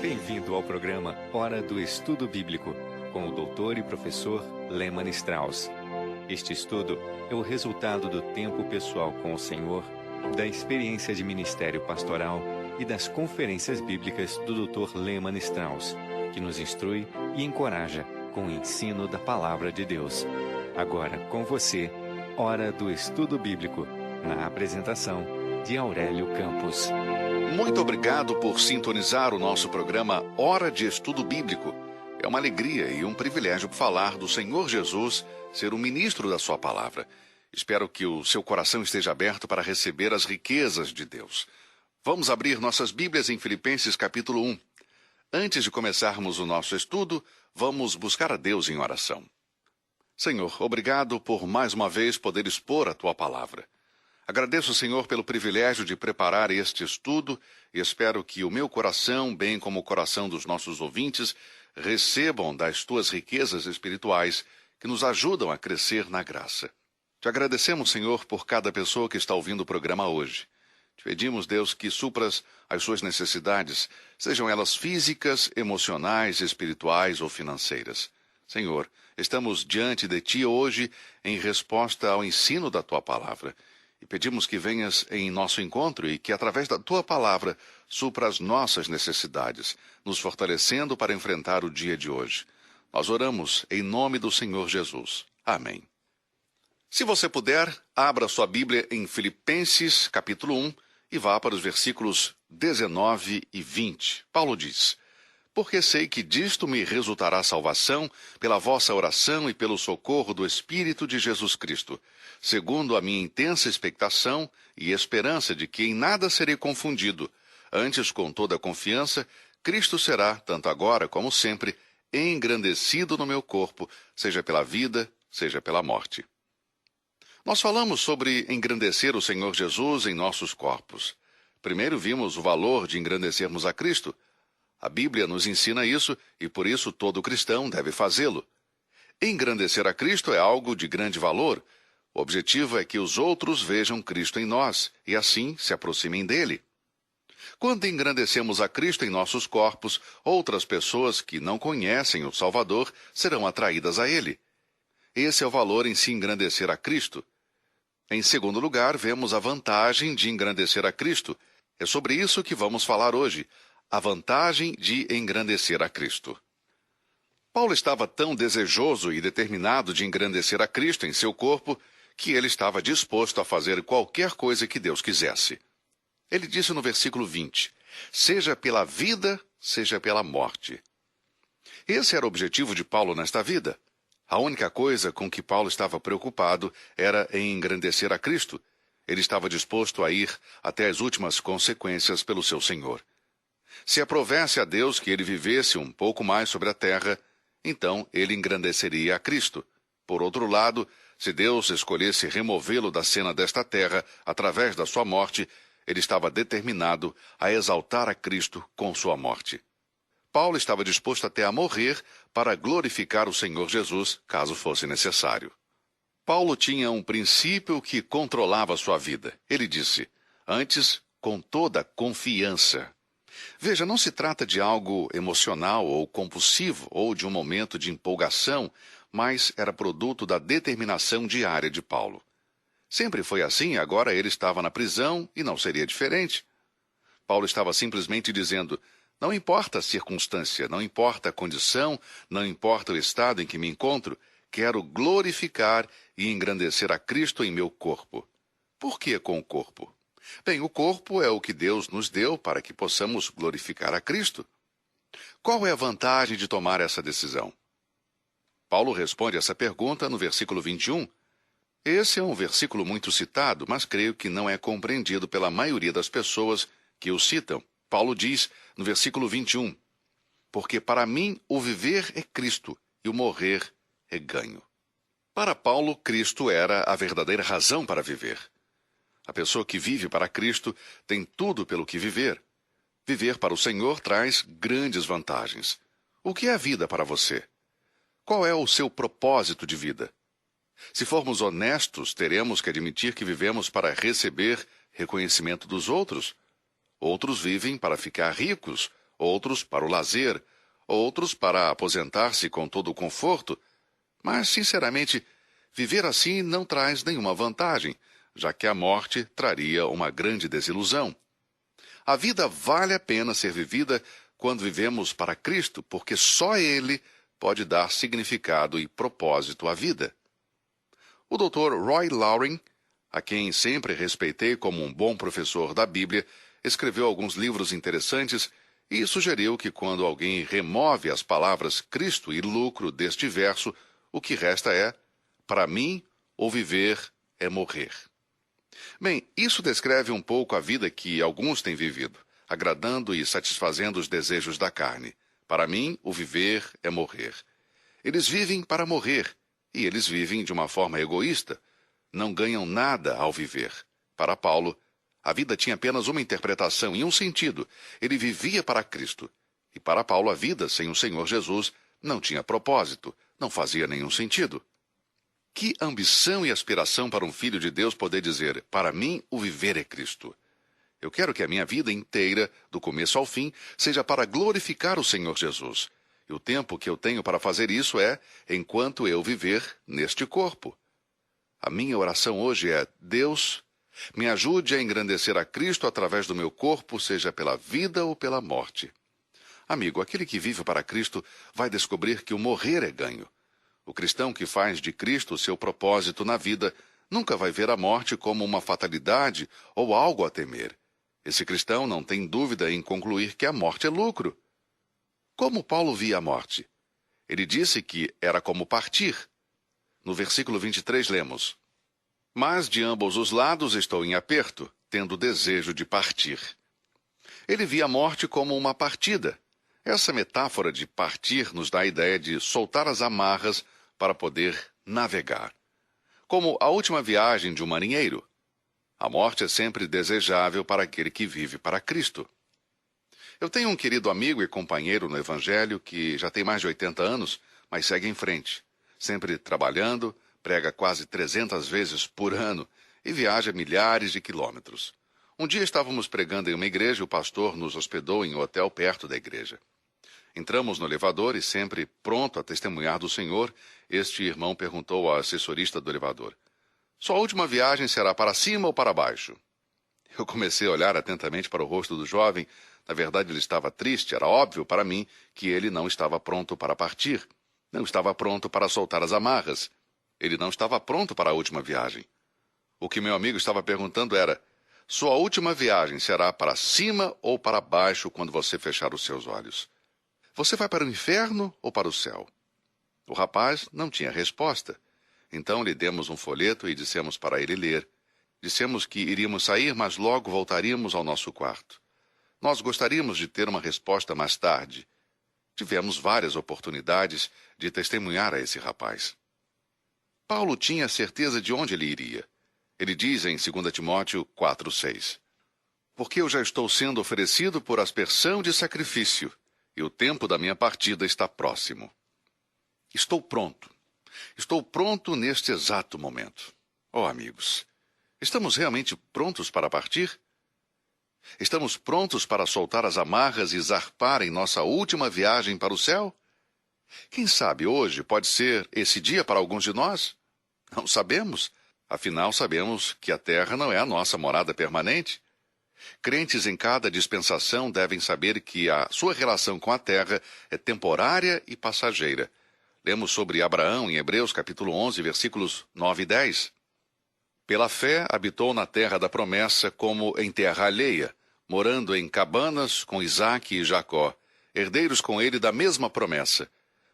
Bem-vindo ao programa Hora do Estudo Bíblico, com o doutor e professor Lehmann Strauss. Este estudo é o resultado do tempo pessoal com o Senhor, da experiência de ministério pastoral e das conferências bíblicas do Dr. Lehmann Strauss, que nos instrui e encoraja com o ensino da Palavra de Deus. Agora, com você, Hora do Estudo Bíblico, na apresentação de Aurélio Campos. Muito obrigado por sintonizar o nosso programa Hora de Estudo Bíblico. É uma alegria e um privilégio falar do Senhor Jesus, ser o ministro da sua palavra. Espero que o seu coração esteja aberto para receber as riquezas de Deus. Vamos abrir nossas Bíblias em Filipenses capítulo 1. Antes de começarmos o nosso estudo, vamos buscar a Deus em oração. Senhor, obrigado por mais uma vez poder expor a tua palavra. Agradeço, Senhor, pelo privilégio de preparar este estudo e espero que o meu coração, bem como o coração dos nossos ouvintes, recebam das tuas riquezas espirituais que nos ajudam a crescer na graça. Te agradecemos, Senhor, por cada pessoa que está ouvindo o programa hoje. Te pedimos, Deus, que supras as suas necessidades, sejam elas físicas, emocionais, espirituais ou financeiras. Senhor, estamos diante de Ti hoje em resposta ao ensino da Tua palavra. E pedimos que venhas em nosso encontro e que, através da Tua palavra, supra as nossas necessidades, nos fortalecendo para enfrentar o dia de hoje. Nós oramos em nome do Senhor Jesus. Amém. Se você puder, abra sua Bíblia em Filipenses, capítulo 1, e vá para os versículos 19 e 20. Paulo diz: porque sei que disto me resultará salvação pela vossa oração e pelo socorro do Espírito de Jesus Cristo, segundo a minha intensa expectação e esperança de que em nada serei confundido. Antes, com toda a confiança, Cristo será, tanto agora como sempre, engrandecido no meu corpo, seja pela vida, seja pela morte. Nós falamos sobre engrandecer o Senhor Jesus em nossos corpos. Primeiro vimos o valor de engrandecermos a Cristo. A Bíblia nos ensina isso e por isso todo cristão deve fazê-lo. Engrandecer a Cristo é algo de grande valor. O objetivo é que os outros vejam Cristo em nós e assim se aproximem dele. Quando engrandecemos a Cristo em nossos corpos, outras pessoas que não conhecem o Salvador serão atraídas a ele. Esse é o valor em se engrandecer a Cristo. Em segundo lugar, vemos a vantagem de engrandecer a Cristo. É sobre isso que vamos falar hoje. A vantagem de engrandecer a Cristo. Paulo estava tão desejoso e determinado de engrandecer a Cristo em seu corpo que ele estava disposto a fazer qualquer coisa que Deus quisesse. Ele disse no versículo 20, seja pela vida, seja pela morte. Esse era o objetivo de Paulo nesta vida. A única coisa com que Paulo estava preocupado era em engrandecer a Cristo. Ele estava disposto a ir até as últimas consequências pelo seu Senhor. Se aprovesse a Deus que ele vivesse um pouco mais sobre a terra, então ele engrandeceria a Cristo. Por outro lado, se Deus escolhesse removê-lo da cena desta terra através da sua morte, ele estava determinado a exaltar a Cristo com sua morte. Paulo estava disposto até a morrer para glorificar o Senhor Jesus, caso fosse necessário. Paulo tinha um princípio que controlava sua vida. Ele disse, antes, com toda confiança. Veja, não se trata de algo emocional ou compulsivo ou de um momento de empolgação, mas era produto da determinação diária de Paulo. Sempre foi assim, agora ele estava na prisão e não seria diferente. Paulo estava simplesmente dizendo, não importa a circunstância, não importa a condição, não importa o estado em que me encontro, quero glorificar e engrandecer a Cristo em meu corpo. Por que com o corpo? Bem, o corpo é o que Deus nos deu para que possamos glorificar a Cristo. Qual é a vantagem de tomar essa decisão? Paulo responde essa pergunta no versículo 21. Esse é um versículo muito citado, mas creio que não é compreendido pela maioria das pessoas que o citam. Paulo diz no versículo 21, porque para mim o viver é Cristo e o morrer é ganho. Para Paulo, Cristo era a verdadeira razão para viver. A pessoa que vive para Cristo tem tudo pelo que viver. Viver para o Senhor traz grandes vantagens. O que é a vida para você? Qual é o seu propósito de vida? Se formos honestos, teremos que admitir que vivemos para receber reconhecimento dos outros. Outros vivem para ficar ricos outros para o lazer, outros para aposentar-se com todo o conforto. Mas, sinceramente, viver assim não traz nenhuma vantagem, já que a morte traria uma grande desilusão. A vida vale a pena ser vivida quando vivemos para Cristo, porque só Ele pode dar significado e propósito à vida. O Dr. Roy Loring, a quem sempre respeitei como um bom professor da Bíblia, escreveu alguns livros interessantes e sugeriu que quando alguém remove as palavras Cristo e lucro deste verso, o que resta é: para mim, o viver é morrer. Bem, isso descreve um pouco a vida que alguns têm vivido, agradando e satisfazendo os desejos da carne. Para mim, o viver é morrer. Eles vivem para morrer, e eles vivem de uma forma egoísta. Não ganham nada ao viver. Para Paulo, a vida tinha apenas uma interpretação e um sentido. Ele vivia para Cristo. E para Paulo, a vida sem o Senhor Jesus não tinha propósito, não fazia nenhum sentido. Que ambição e aspiração para um filho de Deus poder dizer: para mim, o viver é Cristo. Eu quero que a minha vida inteira, do começo ao fim, seja para glorificar o Senhor Jesus. E o tempo que eu tenho para fazer isso é enquanto eu viver neste corpo. A minha oração hoje é: Deus, me ajude a engrandecer a Cristo através do meu corpo, seja pela vida ou pela morte. Amigo, aquele que vive para Cristo vai descobrir que o morrer é ganho. O cristão que faz de Cristo seu propósito na vida nunca vai ver a morte como uma fatalidade ou algo a temer. Esse cristão não tem dúvida em concluir que a morte é lucro. Como Paulo via a morte? Ele disse que era como partir. No versículo 23 lemos: mas de ambos os lados estou em aperto, tendo desejo de partir. Ele via a morte como uma partida. Essa metáfora de partir nos dá a ideia de soltar as amarras para poder navegar. Como a última viagem de um marinheiro. A morte é sempre desejável para aquele que vive para Cristo. Eu tenho um querido amigo e companheiro no Evangelho que já tem mais de 80 anos, mas segue em frente. Sempre trabalhando, prega quase 300 vezes por ano e viaja milhares de quilômetros. Um dia estávamos pregando em uma igreja e o pastor nos hospedou em um hotel perto da igreja. Entramos no elevador e, sempre pronto a testemunhar do Senhor, este irmão perguntou ao assessorista do elevador: sua última viagem será para cima ou para baixo? Eu comecei a olhar atentamente para o rosto do jovem. Na verdade, ele estava triste. Era óbvio para mim que ele não estava pronto para partir. Não estava pronto para soltar as amarras. Ele não estava pronto para a última viagem. O que meu amigo estava perguntando era: sua última viagem será para cima ou para baixo quando você fechar os seus olhos? Você vai para o inferno ou para o céu? O rapaz não tinha resposta. Então lhe demos um folheto e dissemos para ele ler. Dissemos que iríamos sair, mas logo voltaríamos ao nosso quarto. Nós gostaríamos de ter uma resposta mais tarde. Tivemos várias oportunidades de testemunhar a esse rapaz. Paulo tinha certeza de onde ele iria. Ele diz em 2 Timóteo 4:6: porque eu já estou sendo oferecido por aspersão de sacrifício, e o tempo da minha partida está próximo. Estou pronto. Estou pronto neste exato momento. Oh, amigos, estamos realmente prontos para partir? Estamos prontos para soltar as amarras e zarpar em nossa última viagem para o céu? Quem sabe hoje pode ser esse dia para alguns de nós? Não sabemos. Afinal, sabemos que a terra não é a nossa morada permanente. Crentes em cada dispensação devem saber que a sua relação com a terra é temporária e passageira. Lemos sobre Abraão em Hebreus capítulo 11, versículos 9 e 10. Pela fé habitou na terra da promessa como em terra alheia, morando em cabanas com Isaque e Jacó, herdeiros com ele da mesma promessa,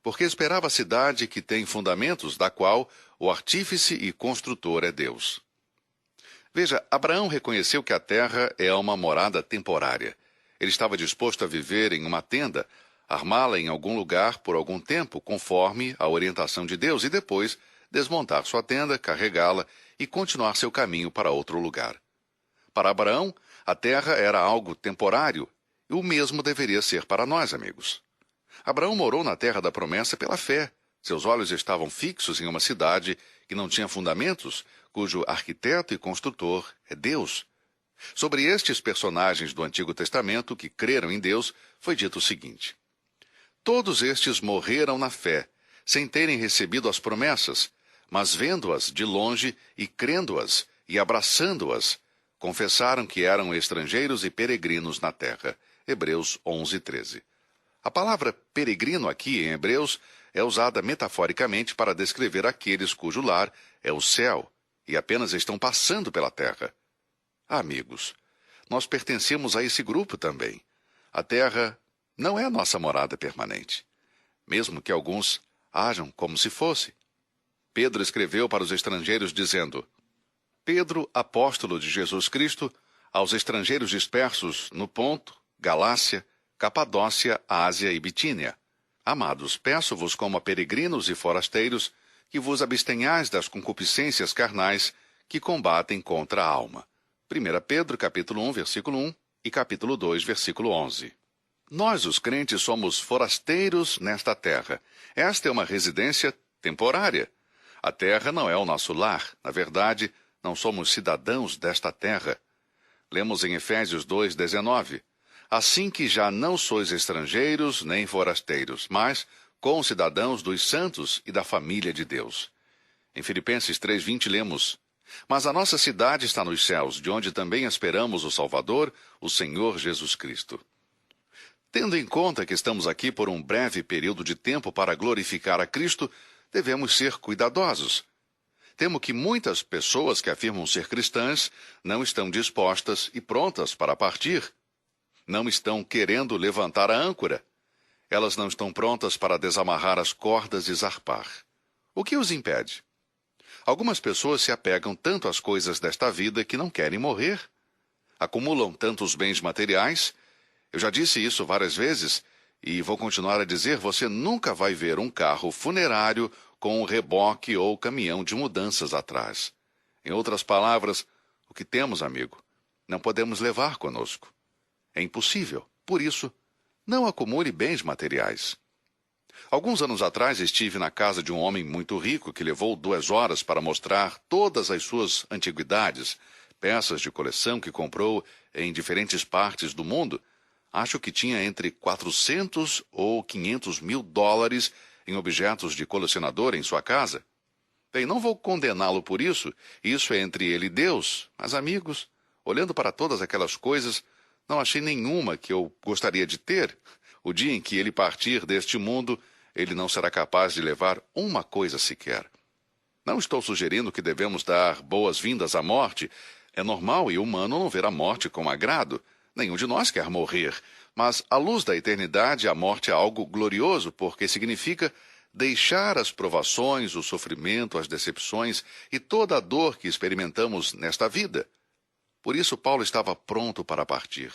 porque esperava a cidade que tem fundamentos, da qual o artífice e construtor é Deus. Veja, Abraão reconheceu que a terra é uma morada temporária. Ele estava disposto a viver em uma tenda, armá-la em algum lugar por algum tempo, conforme a orientação de Deus, e depois desmontar sua tenda, carregá-la e continuar seu caminho para outro lugar. Para Abraão, a terra era algo temporário, e o mesmo deveria ser para nós, amigos. Abraão morou na terra da promessa pela fé. Seus olhos estavam fixos em uma cidade que não tinha fundamentos, cujo arquiteto e construtor é Deus. Sobre estes personagens do Antigo Testamento que creram em Deus, foi dito o seguinte: todos estes morreram na fé, sem terem recebido as promessas, mas vendo-as de longe e crendo-as e abraçando-as, confessaram que eram estrangeiros e peregrinos na terra. Hebreus 11:13. A palavra peregrino aqui em Hebreus é usada metaforicamente para descrever aqueles cujo lar é o céu e apenas estão passando pela terra. Amigos, nós pertencemos a esse grupo também. A terra não é nossa morada permanente, mesmo que alguns ajam como se fosse. Pedro escreveu para os estrangeiros dizendo: Pedro, apóstolo de Jesus Cristo, aos estrangeiros dispersos no Ponto, Galácia, Capadócia, Ásia e Bitínia. Amados, peço-vos como a peregrinos e forasteiros que vos abstenhais das concupiscências carnais que combatem contra a alma. 1 Pedro, capítulo 1, versículo 1 e capítulo 2, versículo 11. Nós, os crentes, somos forasteiros nesta terra. Esta é uma residência temporária. A terra não é o nosso lar. Na verdade, não somos cidadãos desta terra. Lemos em Efésios 2:19. Assim que já não sois estrangeiros nem forasteiros, mas concidadãos dos santos e da família de Deus. Em Filipenses 3:20 lemos: Mas a nossa cidade está nos céus, de onde também esperamos o Salvador, o Senhor Jesus Cristo. Tendo em conta que estamos aqui por um breve período de tempo para glorificar a Cristo, devemos ser cuidadosos. Temo que muitas pessoas que afirmam ser cristãs não estão dispostas e prontas para partir. Não estão querendo levantar a âncora. Elas não estão prontas para desamarrar as cordas e zarpar. O que os impede? Algumas pessoas se apegam tanto às coisas desta vida que não querem morrer. Acumulam tantos bens materiais. Eu já disse isso várias vezes e vou continuar a dizer: você nunca vai ver um carro funerário com um reboque ou caminhão de mudanças atrás. Em outras palavras, o que temos, amigo, não podemos levar conosco. É impossível. Por isso, não acumule bens materiais. Alguns anos atrás estive na casa de um homem muito rico que levou 2 horas para mostrar todas as suas antiguidades, peças de coleção que comprou em diferentes partes do mundo. Acho que tinha entre 400 ou 500 mil dólares em objetos de colecionador em sua casa. Bem, não vou condená-lo por isso. Isso é entre ele e Deus. Mas, amigos, olhando para todas aquelas coisas, não achei nenhuma que eu gostaria de ter. O dia em que ele partir deste mundo, ele não será capaz de levar uma coisa sequer. Não estou sugerindo que devemos dar boas-vindas à morte. É normal e humano não ver a morte com agrado. Nenhum de nós quer morrer. Mas, à luz da eternidade, a morte é algo glorioso, porque significa deixar as provações, o sofrimento, as decepções e toda a dor que experimentamos nesta vida. Por isso, Paulo estava pronto para partir.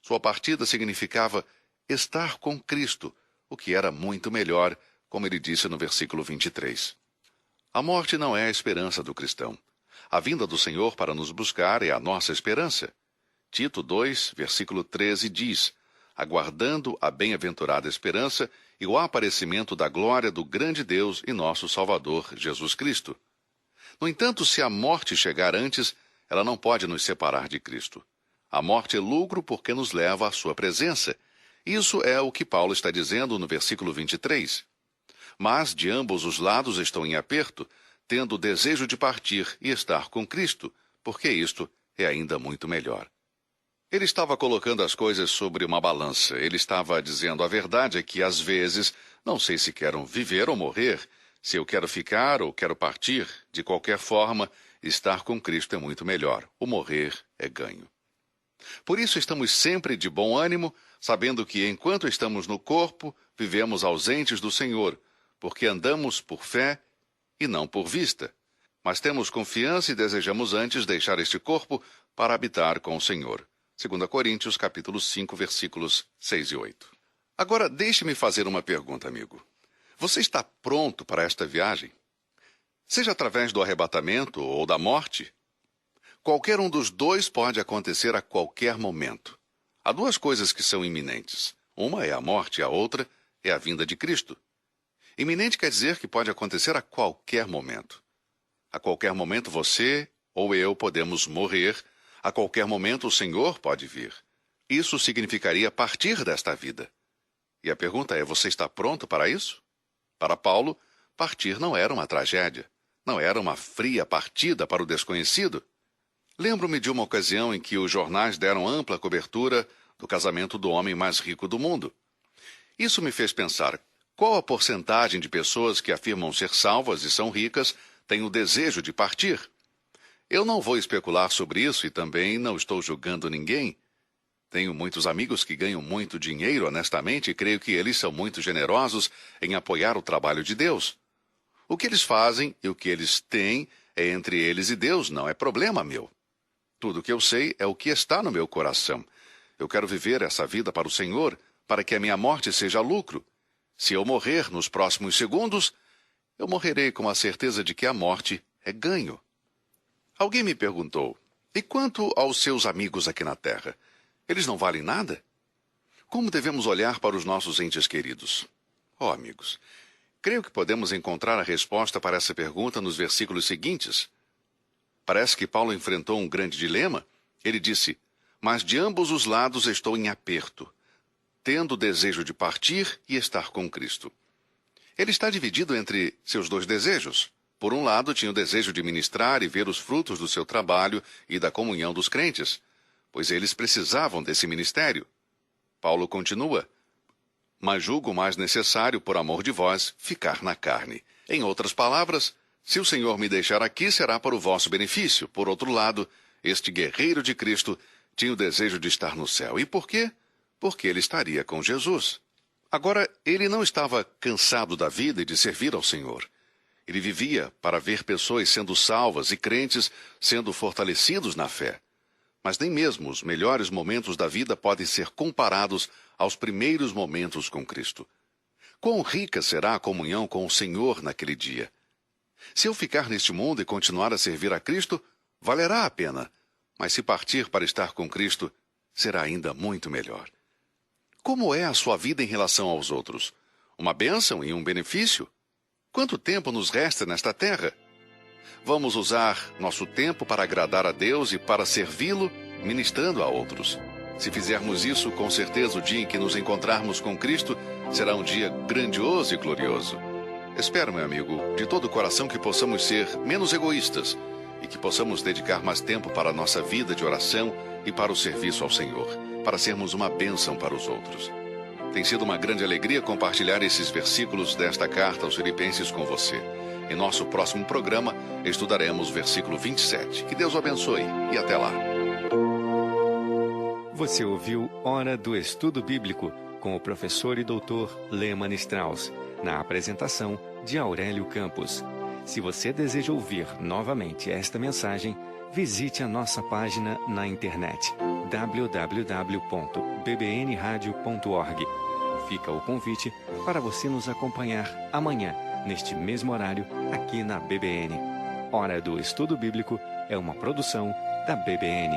Sua partida significava estar com Cristo, o que era muito melhor, como ele disse no versículo 23. A morte não é a esperança do cristão. A vinda do Senhor para nos buscar é a nossa esperança. Tito 2, versículo 13 diz: aguardando a bem-aventurada esperança e o aparecimento da glória do grande Deus e nosso Salvador, Jesus Cristo. No entanto, se a morte chegar antes, ela não pode nos separar de Cristo. A morte é lucro porque nos leva à sua presença. Isso é o que Paulo está dizendo no versículo 23. Mas de ambos os lados estão em aperto, tendo o desejo de partir e estar com Cristo, porque isto é ainda muito melhor. Ele estava colocando as coisas sobre uma balança. Ele estava dizendo: a verdade é que, às vezes, não sei se quero viver ou morrer, se eu quero ficar ou quero partir. De qualquer forma, estar com Cristo é muito melhor. O morrer é ganho. Por isso estamos sempre de bom ânimo, sabendo que, enquanto estamos no corpo, vivemos ausentes do Senhor, porque andamos por fé e não por vista. Mas temos confiança e desejamos antes deixar este corpo para habitar com o Senhor. 2 Coríntios, capítulo 5, versículos 6 e 8. Agora, deixe-me fazer uma pergunta, amigo. Você está pronto para esta viagem? Seja através do arrebatamento ou da morte, qualquer um dos dois pode acontecer a qualquer momento. Há 2 coisas que são iminentes. Uma é a morte e a outra é a vinda de Cristo. Iminente quer dizer que pode acontecer a qualquer momento. A qualquer momento você ou eu podemos morrer, A qualquer momento o Senhor pode vir. Isso significaria partir desta vida. E a pergunta é, você está pronto para isso? Para Paulo, partir não era uma tragédia. Não era uma fria partida para o desconhecido. Lembro-me de uma ocasião em que os jornais deram ampla cobertura do casamento do homem mais rico do mundo. Isso me fez pensar, qual a porcentagem de pessoas que afirmam ser salvas e são ricas têm o desejo de partir? Eu não vou especular sobre isso e também não estou julgando ninguém. Tenho muitos amigos que ganham muito dinheiro honestamente e creio que eles são muito generosos em apoiar o trabalho de Deus. O que eles fazem e o que eles têm é entre eles e Deus, não é problema meu. Tudo o que eu sei é o que está no meu coração. Eu quero viver essa vida para o Senhor, para que a minha morte seja lucro. Se eu morrer nos próximos segundos, eu morrerei com a certeza de que a morte é ganho. Alguém me perguntou, e quanto aos seus amigos aqui na Terra? Eles não valem nada? Como devemos olhar para os nossos entes queridos? Oh, amigos, creio que podemos encontrar a resposta para essa pergunta nos versículos seguintes. Parece que Paulo enfrentou um grande dilema. Ele disse, mas de ambos os lados estou em aperto, tendo o desejo de partir e estar com Cristo. Ele está dividido entre seus dois desejos. Por um lado, tinha o desejo de ministrar e ver os frutos do seu trabalho e da comunhão dos crentes, pois eles precisavam desse ministério. Paulo continua, mas julgo mais necessário, por amor de vós, ficar na carne. Em outras palavras, se o Senhor me deixar aqui, será para o vosso benefício. Por outro lado, este guerreiro de Cristo tinha o desejo de estar no céu. E por quê? Porque ele estaria com Jesus. Agora, ele não estava cansado da vida e de servir ao Senhor. Ele vivia para ver pessoas sendo salvas e crentes sendo fortalecidos na fé. Mas nem mesmo os melhores momentos da vida podem ser comparados aos primeiros momentos com Cristo. Quão rica será a comunhão com o Senhor naquele dia? Se eu ficar neste mundo e continuar a servir a Cristo, valerá a pena. Mas se partir para estar com Cristo, será ainda muito melhor. Como é a sua vida em relação aos outros? Uma bênção e um benefício? Quanto tempo nos resta nesta terra? Vamos usar nosso tempo para agradar a Deus e para servi-lo, ministrando a outros. Se fizermos isso, com certeza o dia em que nos encontrarmos com Cristo será um dia grandioso e glorioso. Espero, meu amigo, de todo o coração que possamos ser menos egoístas e que possamos dedicar mais tempo para a nossa vida de oração e para o serviço ao Senhor, para sermos uma bênção para os outros. Tem sido uma grande alegria compartilhar esses versículos desta carta aos Filipenses com você. Em nosso próximo programa, estudaremos o versículo 27. Que Deus o abençoe e até lá. Você ouviu Hora do Estudo Bíblico com o professor e doutor Leman Strauss, na apresentação de Aurélio Campos. Se você deseja ouvir novamente esta mensagem, visite a nossa página na internet www.bbnradio.org. Fica o convite para você nos acompanhar amanhã, neste mesmo horário, aqui na BBN. Hora do Estudo Bíblico é uma produção da BBN.